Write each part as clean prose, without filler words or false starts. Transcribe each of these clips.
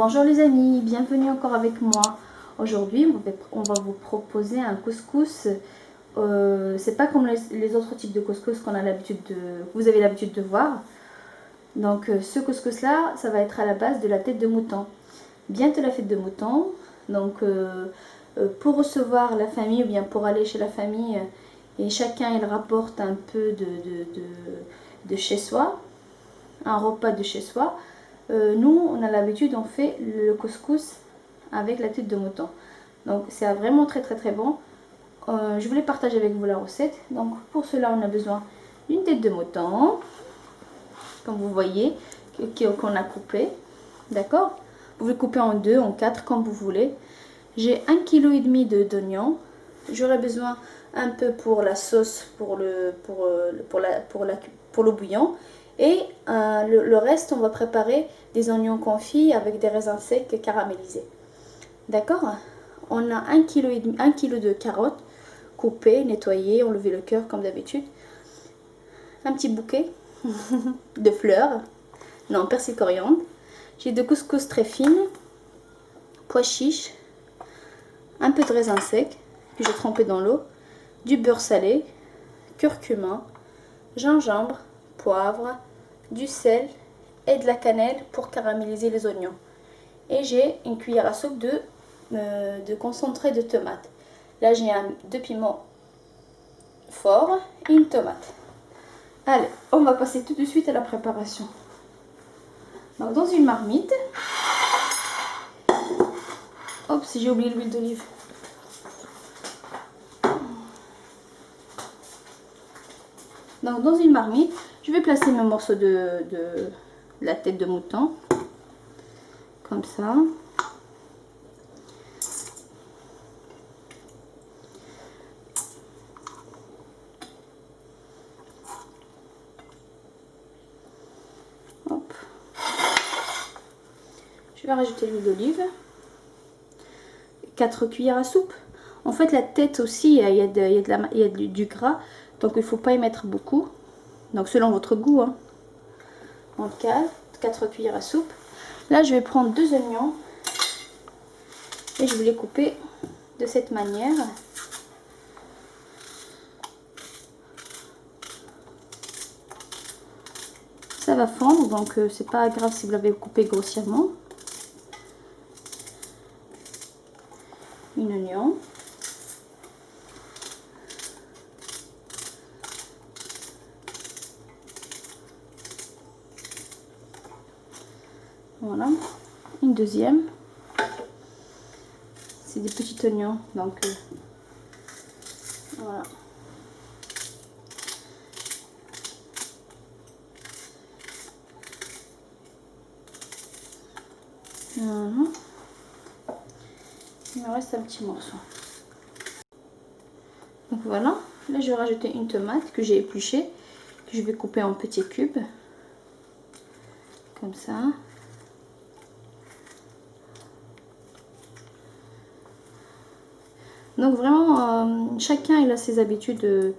Bonjour les amis, bienvenue encore avec moi. Aujourd'hui, on va vous proposer un couscous. C'est pas comme les autres types de couscous vous avez l'habitude de voir. Donc ce couscous là, ça va être à la base de la tête de mouton. Bientôt la fête de mouton. Donc pour recevoir la famille ou bien pour aller chez la famille, et chacun il rapporte un peu de chez soi, un repas de chez soi. Nous, on a l'habitude, on fait le couscous avec la tête de mouton. Donc, c'est vraiment très bon. Je voulais partager avec vous la recette. Donc, pour cela, on a besoin d'une tête de mouton, comme vous voyez, qu'on a coupé. D'accord? Vous pouvez couper en deux, en quatre, comme vous voulez. J'ai 1,5 kg d'oignons. J'aurai besoin un peu pour la sauce, pour le bouillon. Et le reste, on va préparer des oignons confits avec des raisins secs caramélisés. D'accord? On a 1 kg de carottes coupées, nettoyées, enlever le cœur comme d'habitude. Un petit bouquet de fleurs. Non, persil coriandre. J'ai de couscous très fines, pois chiches, un peu de raisin sec que j'ai trempé dans l'eau, du beurre salé, curcuma, gingembre, poivre, du sel et de la cannelle pour caraméliser les oignons. Et j'ai une cuillère à soupe de concentré de tomate. Là j'ai 2 piments forts et une tomate. Allez, on va passer tout de suite à la préparation. Donc dans une marmite, hop, si j'ai oublié l'huile d'olive. Donc dans une marmite, je vais placer mes morceaux de la tête de mouton, comme ça. Hop. Je vais rajouter l'huile d'olive. 4 cuillères à soupe. En fait, la tête aussi, il y a du gras, donc il ne faut pas y mettre beaucoup. Donc selon votre goût, hein. En 4 cuillères à soupe. Là, je vais prendre 2 oignons et je vais les couper de cette manière. Ça va fondre, donc c'est pas grave si vous l'avez coupé grossièrement. Une oignon. Voilà, une deuxième. C'est des petits oignons, donc voilà. Voilà. Il me reste un petit morceau. Donc voilà, là je vais rajouter une tomate que j'ai épluchée, que je vais couper en petits cubes, comme ça. Donc vraiment, chacun il a ses habitudes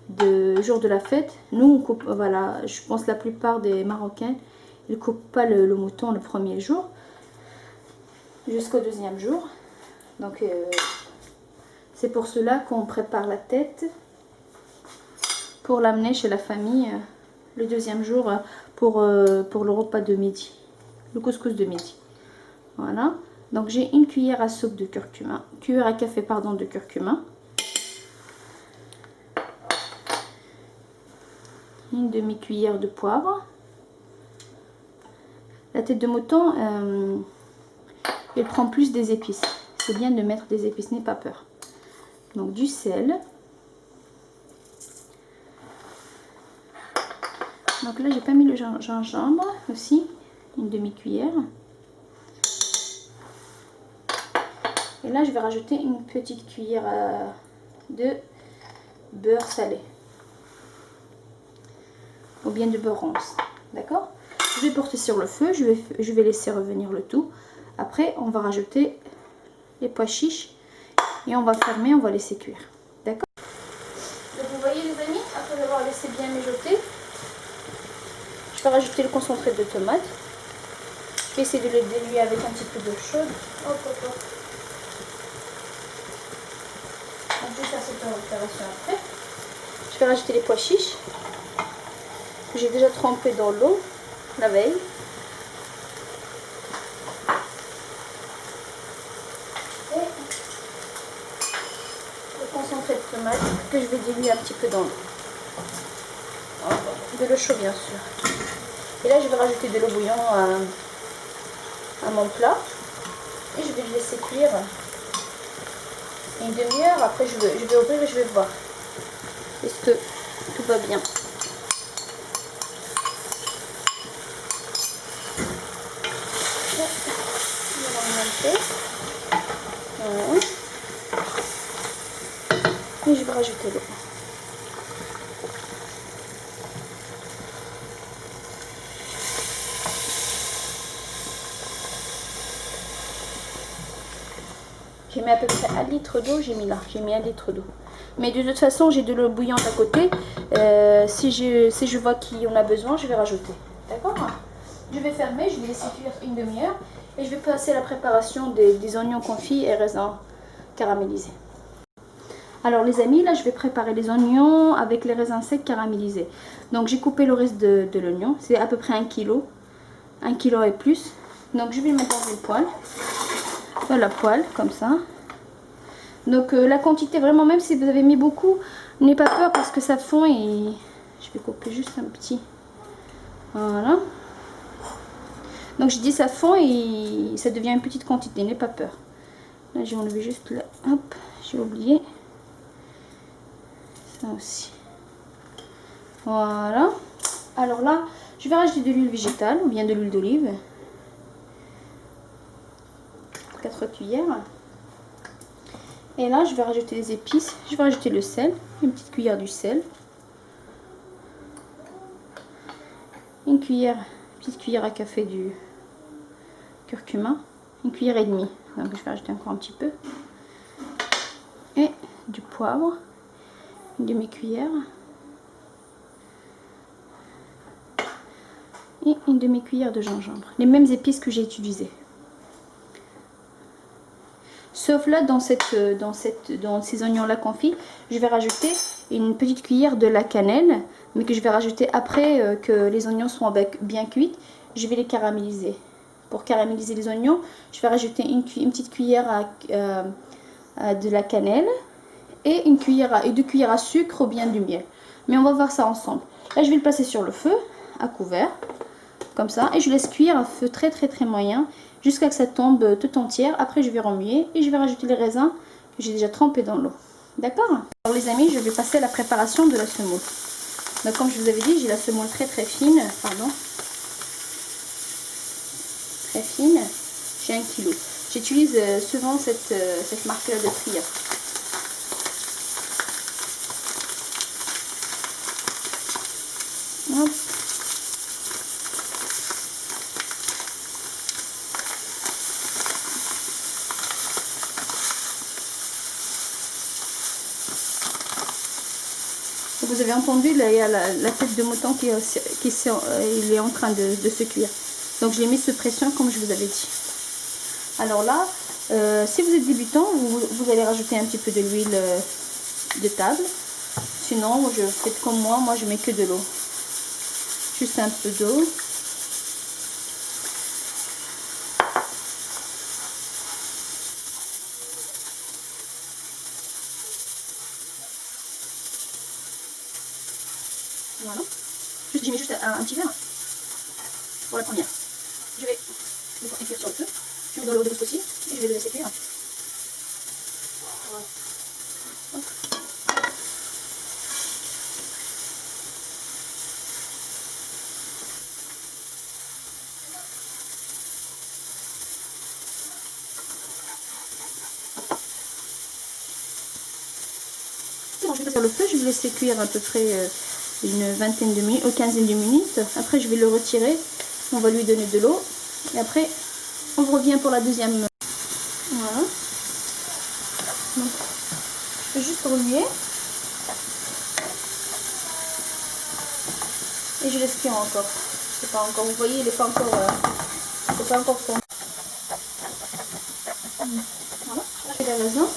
de jour de la fête. Nous on coupe, voilà, je pense la plupart des Marocains, ils coupent pas le mouton le premier jour, jusqu'au deuxième jour. Donc c'est pour cela qu'on prépare la tête pour l'amener chez la famille le deuxième jour pour le repas de midi, le couscous de midi. Voilà. Donc j'ai une cuillère à soupe de curcuma, cuillère à café pardon de curcuma, une demi-cuillère de poivre. La tête de mouton, elle prend plus des épices. C'est bien de mettre des épices, n'aie pas peur. Donc du sel. Donc là j'ai pas mis le gingembre aussi, une demi-cuillère. Et là je vais rajouter une petite cuillère de beurre salé. Ou bien de beurre ronce. D'accord? Je vais porter sur le feu, je vais laisser revenir le tout. Après on va rajouter les pois chiches et on va fermer, on va laisser cuire. D'accord? Donc vous voyez les amis, après avoir laissé bien mijoter, je vais rajouter le concentré de tomate. Je vais essayer de le diluer avec un petit peu d'eau chaude. Hop, hop, hop. Donc, je vais faire cette opération après. Je vais rajouter les pois chiches que j'ai déjà trempés dans l'eau la veille. Et le concentré de tomate que je vais diluer un petit peu dans l'eau. De l'eau chaude bien sûr. Et là je vais rajouter de l'eau bouillante à mon plat. Et je vais le laisser cuire une demi-heure. Après je vais ouvrir et je vais voir. Est-ce que tout va bien? Voilà. Et je vais rajouter l'eau. J'ai mis à peu près 1 litre d'eau, j'ai mis 1 litre d'eau. Mais de toute façon, j'ai de l'eau bouillante à côté. Si je vois qu'il y en a besoin, je vais rajouter. D'accord? Je vais fermer, je vais laisser cuire une demi-heure. Et je vais passer à la préparation des oignons confits et raisins caramélisés. Alors les amis, là je vais préparer les oignons avec les raisins secs caramélisés. Donc j'ai coupé le reste de l'oignon. C'est à peu près 1 kg. 1 kg et plus. Donc je vais le mettre dans une poêle. Voilà, poêle, comme ça. Donc la quantité, vraiment, même si vous avez mis beaucoup, n'ayez pas peur parce que ça fond et je vais couper juste un petit. Voilà. Donc je dis ça fond et ça devient une petite quantité, n'ayez pas peur. Là j'ai enlevé juste là, hop, j'ai oublié. Ça aussi. Voilà. Alors là, je vais rajouter de l'huile végétale ou bien de l'huile d'olive. 4 cuillères. Et là, je vais rajouter les épices. Je vais rajouter le sel, une petite cuillère du sel. Une petite cuillère à café du curcuma. Une cuillère et demie. Donc je vais rajouter encore un petit peu. Et du poivre. Une demi-cuillère. Et une demi-cuillère de gingembre. Les mêmes épices que j'ai utilisées. Sauf là, dans ces oignons-là confits, je vais rajouter une petite cuillère de la cannelle, mais que je vais rajouter après que les oignons sont bien cuits. Je vais les caraméliser. Pour caraméliser les oignons, je vais rajouter une petite cuillère de la cannelle et 2 cuillères à sucre ou bien du miel. Mais on va voir ça ensemble. Là, je vais le placer sur le feu, à couvert, comme ça, et je laisse cuire à feu très moyen, jusqu'à que ça tombe tout entière. Après je vais remuer et je vais rajouter les raisins que j'ai déjà trempés dans l'eau. D'accord? Alors les amis, je vais passer à la préparation de la semoule. Donc comme je vous avais dit, j'ai la semoule très fine, pardon. Très fine. J'ai 1 kg. J'utilise souvent cette marque-là de Tria. Hop. Vous avez entendu, là, il y a la tête de mouton qui est en train de se cuire. Donc je l'ai mis sous pression comme je vous avais dit. Alors là, si vous êtes débutant, vous allez rajouter un petit peu de l'huile de table. Sinon, faites comme moi je mets que de l'eau. Juste un peu d'eau. Voilà. J'ai mis juste un petit verre pour la première. Je vais le porter cuire sur le feu. Je mets dans l'eau de aussi et je vais le laisser cuire. Voilà. C'est bon, je vais passer sur le feu, je vais le laisser cuire à peu près une vingtaine de minutes, ou quinzaine de minutes. Après je vais le retirer, on va lui donner de l'eau et après on revient pour la deuxième. Voilà. Donc, je vais juste remuer et je laisse cuire encore. C'est pas encore, vous voyez, il n'est pas encore C'est pas encore fait. Voilà, je fais les raisins.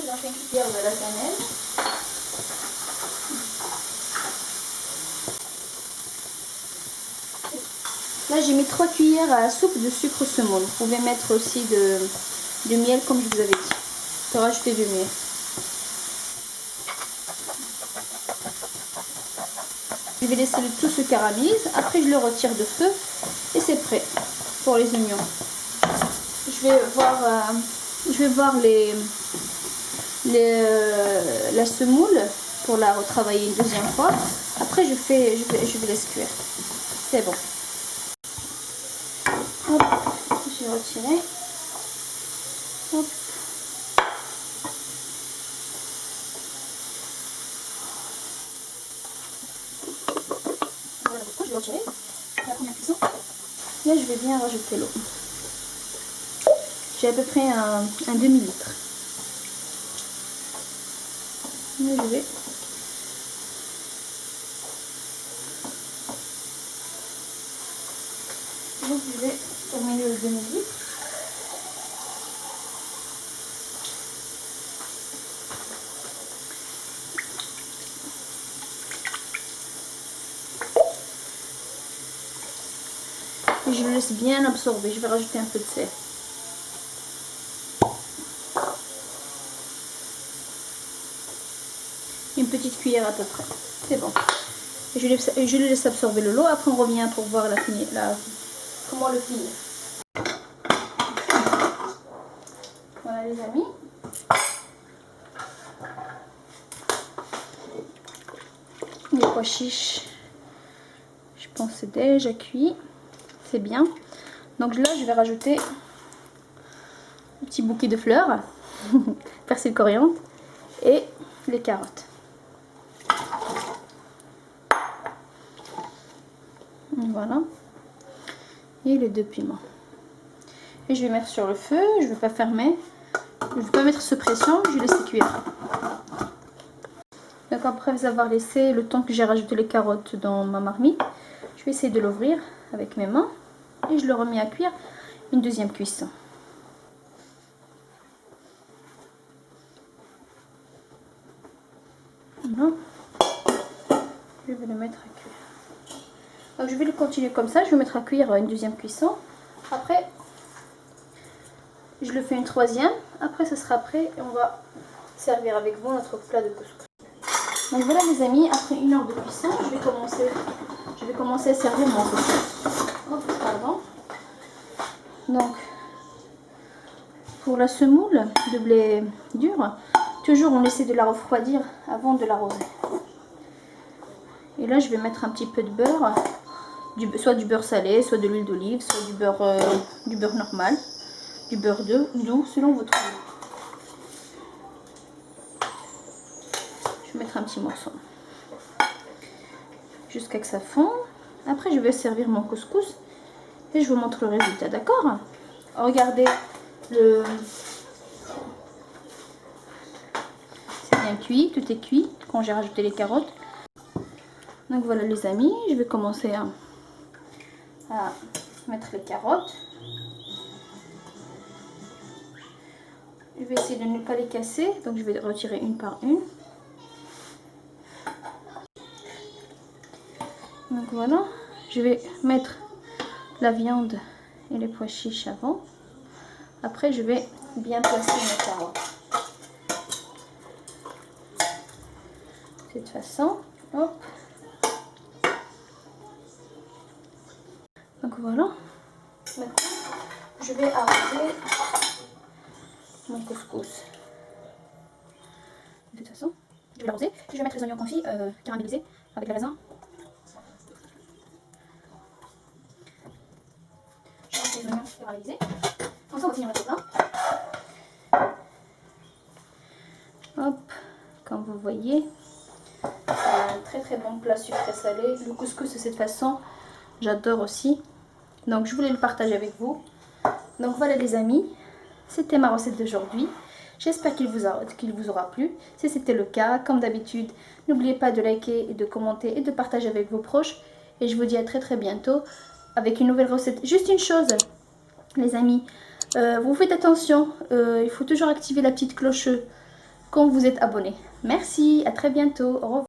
J'en fais une cuillère de la cannelle. Là, j'ai mis 3 cuillères à soupe de sucre semoule. Vous pouvez mettre aussi du miel comme je vous avais dit. Je peux rajouter du miel. Je vais laisser le tout se caramélise. Après, je le retire de feu et c'est prêt pour les oignons. Je vais voir la semoule pour la retravailler une deuxième fois. Après, je vais laisse cuire. C'est bon. Hop, je vais retirer. Hop. Voilà, je vais retirer la première cuisson. Là, je vais bien rajouter l'eau. J'ai à peu près un demi-litre. Là, je vais terminer le demi-litre. Et je le laisse bien absorber. Je vais rajouter un peu de sel. Une petite cuillère à peu près. C'est bon. Et je le laisse absorber le lot. Après, on revient pour voir comment le finir. Voilà les amis. Les pois chiches, je pense c'est déjà cuit. C'est bien. Donc là, je vais rajouter un petit bouquet de fleurs, persil coriandre et les carottes. Voilà. Et les 2 piments. Et je vais mettre sur le feu. Je ne vais pas fermer. Je ne vais pas mettre sous pression. Je laisse cuire. Donc après avoir laissé le temps que j'ai rajouté les carottes dans ma marmite, je vais essayer de l'ouvrir avec mes mains. Et je le remets à cuire une deuxième cuisson. Voilà. Je vais le mettre à cuire. Donc je vais le continuer comme ça. Je vais mettre à cuire une deuxième cuisson. Après, je le fais une troisième. Après, ce sera prêt et on va servir avec vous notre plat de couscous. Donc voilà les amis, après 1 heure de cuisson, je vais commencer à servir mon couscous. Oh, pardon. Donc, pour la semoule de blé dur, toujours on essaie de la refroidir avant de l'arroser. Et là, je vais mettre un petit peu de beurre, soit du beurre salé, soit de l'huile d'olive, soit du beurre normal, du beurre doux, selon votre goût. Je vais mettre un petit morceau jusqu'à ce que ça fonde. Après, je vais servir mon couscous et je vous montre le résultat, d'accord? Regardez, c'est bien cuit, tout est cuit quand j'ai rajouté les carottes. Donc voilà les amis, je vais commencer à mettre les carottes. Je vais essayer de ne pas les casser, donc je vais retirer une par une. Donc voilà, je vais mettre la viande et les pois chiches avant. Après, je vais bien placer mes carottes. De cette façon, hop. Donc voilà. Maintenant, je vais arroser mon couscous. De toute façon, je vais l'arroser. Je vais mettre les oignons confits caramélisés avec le raisin. Je vais mettre les oignons caramélisés. Comme ça, on va finir notre plat. Hop, comme vous voyez, c'est un très très bon plat sucré salé. Le couscous de cette façon, j'adore aussi. Donc je voulais le partager avec vous. Donc voilà les amis, c'était ma recette d'aujourd'hui. J'espère qu'il vous aura plu. Si c'était le cas, comme d'habitude, n'oubliez pas de liker, et de commenter et de partager avec vos proches. Et je vous dis à très très bientôt avec une nouvelle recette. Juste une chose, les amis, vous faites attention, il faut toujours activer la petite cloche quand vous êtes abonné. Merci, à très bientôt, au revoir.